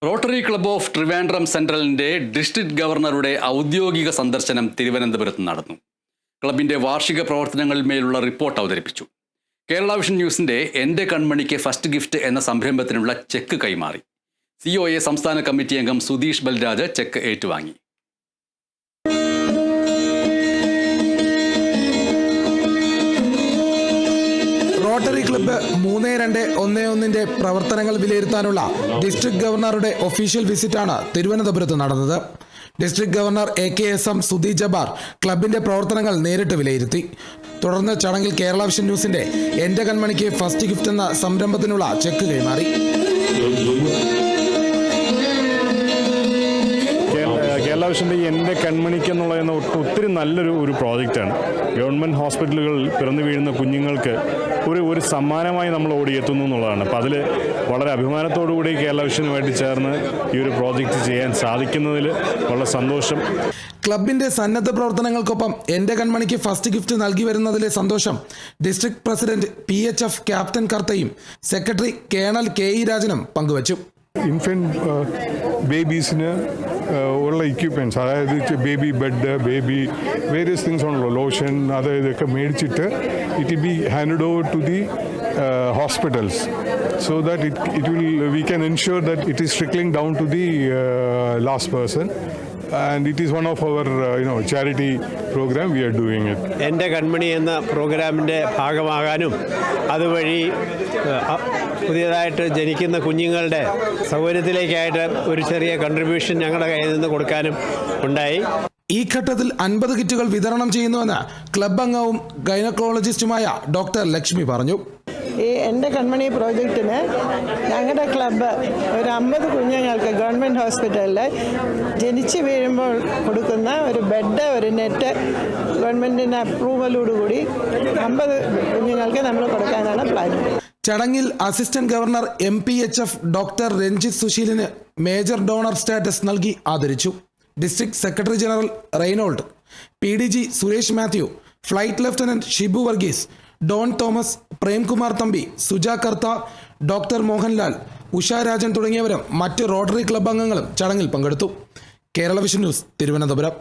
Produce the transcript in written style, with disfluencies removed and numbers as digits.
Rotary club of Trivandrum സെൻട്രലിന്റെ district ഗവർണറുടെ ഔദ്യോഗിക സന്ദർശനം തിരുവനന്തപുരത്ത് നടന്നു. ക്ലബിന്റെ വാർഷിക പ്രവർത്തനങ്ങളിന്മേലുള്ള റിപ്പോർട്ട് അവതരിപ്പിച്ചു. കേരള വിഷൻ ന്യൂസിന്റെ എൻ്റെ കൺമണിക്ക് ഫസ്റ്റ് ഗിഫ്റ്റ് എന്ന സംരംഭത്തിനുള്ള ചെക്ക് കൈമാറി. COA സംസ്ഥാന കമ്മിറ്റി അംഗം സുധീഷ് ബൽരാജ് ചെക്ക് ഏറ്റുവാങ്ങി. റോട്ടറി ക്ലബ്ബ് 3211 പ്രവർത്തനങ്ങൾ വിലയിരുത്താനുള്ള ഡിസ്ട്രിക്ട് ഗവർണറുടെ ഒഫീഷ്യൽ വിസിറ്റാണ് തിരുവനന്തപുരത്ത് നടന്നത്. District governor AKSM Sudhi Jabbar ക്ലബിന്റെ പ്രവർത്തനങ്ങൾ നേരിട്ട് വിലയിരുത്തി. തുടർന്ന് ചടങ്ങിൽ കേരള വിഷൻ ന്യൂസിന്റെ എൻ്റെ കൺമണിക്ക് ഫസ്റ്റ് ഗിഫ്റ്റ് എന്ന സംരംഭത്തിനുള്ള ചെക്ക് കൈമാറി. കേരള വിഷൻ്റെ എൻ്റെ കൺമണിക്ക് എന്നുള്ള ഒത്തിരി നല്ലൊരു പ്രോജക്റ്റാണ്. ഗവൺമെൻറ് ഹോസ്പിറ്റലുകളിൽ പിറന്നു വീഴുന്ന കുഞ്ഞുങ്ങൾക്ക് ഒരു സമ്മാനമായി നമ്മൾ ഓടിയെത്തുന്നു എന്നുള്ളതാണ്. അപ്പോൾ അതിൽ വളരെ അഭിമാനത്തോടുകൂടി കേരള വിഷനുമായിട്ട് ചേർന്ന് ഈ ഒരു പ്രോജക്റ്റ് ചെയ്യാൻ സാധിക്കുന്നതിൽ വളരെ സന്തോഷം. ക്ലബിന്റെ സന്നദ്ധ പ്രവർത്തനങ്ങൾക്കൊപ്പം എൻ്റെ കൺമണിക്ക് ഫസ്റ്റ് ഗിഫ്റ്റ് നൽകി വരുന്നതിലെ സന്തോഷം ഡിസ്ട്രിക്ട് പ്രസിഡന്റ് PHF ക്യാപ്റ്റൻ കർത്തയും സെക്രട്ടറി കേണൽ KE രാജനും പങ്കുവച്ചു. ഇൻഫൻറ്റ് ബേബീസിന് ഉള്ള എക്യുപ്മെൻറ്റ്സ്, അതായത് baby bed, baby various things ഉണ്ടല്ലോ, ലോഷൻ, ഇതൊക്കെ മേടിച്ചിട്ട് it will be handed over to the hospitals so that we can ensure that it is trickling down to the last person. And it is one of our charity program we are doing it. എൻ്റെ കൺമണി എന്ന പ്രോഗ്രാമിൻ്റെ ഭാഗമാകാനും അതുവഴി പുതിയതായിട്ട് ജനിക്കുന്ന കുഞ്ഞുങ്ങളുടെ സൗകര്യത്തിലേക്കായിട്ട് ഒരു ചെറിയ contribution ഞങ്ങളുടെ കയ്യിൽ നിന്ന് കൊടുക്കാനും ഉണ്ടായി. ഈ ഘട്ടത്തിൽ 50 കിറ്റുകൾ വിതരണം ചെയ്യുന്നുവെന്ന് ക്ലബ് അംഗവും ഗൈനക്കോളജിസ്റ്റുമായ ഡോക്ടർ ലക്ഷ്മി പറഞ്ഞു. ഈ എൻ്റെ കൺമണി പ്രോജക്റ്റിന് ഞങ്ങളുടെ ക്ലബ്ബ് ഒരു 50 കുഞ്ഞുങ്ങൾക്ക് ഗവൺമെൻറ് ഹോസ്പിറ്റലിൽ ജനിച്ച് വീഴുമ്പോൾ കൊടുക്കുന്ന ഒരു ബെഡ്, ഒരു നെറ്റ് ഗവൺമെൻറ്റിൻ്റെ അപ്രൂവലോടുകൂടി 50 കുഞ്ഞുങ്ങൾക്ക് നമ്മൾ കൊടുക്കാനാണ് പ്ലാൻ. ചടങ്ങിൽ assistant governor MPHF doctor Ranjith സുശീലിന് മേജർ ഡോണർ സ്റ്റാറ്റസ് നൽകി ആദരിച്ചു. District secretary general Reynold, PDG Suresh Mathew, flight lieutenant Shibu Varghese, Don Thomas, Premkumar Thampi, Suja Kartha, doctor Mohanlal, Usha Rajan തുടങ്ങിയവരും മറ്റ് റോട്ടറി ക്ലബ് അംഗങ്ങളും ചടങ്ങിൽ പങ്കെടുത്തു. Kerala vision news, Thiruvananthapuram.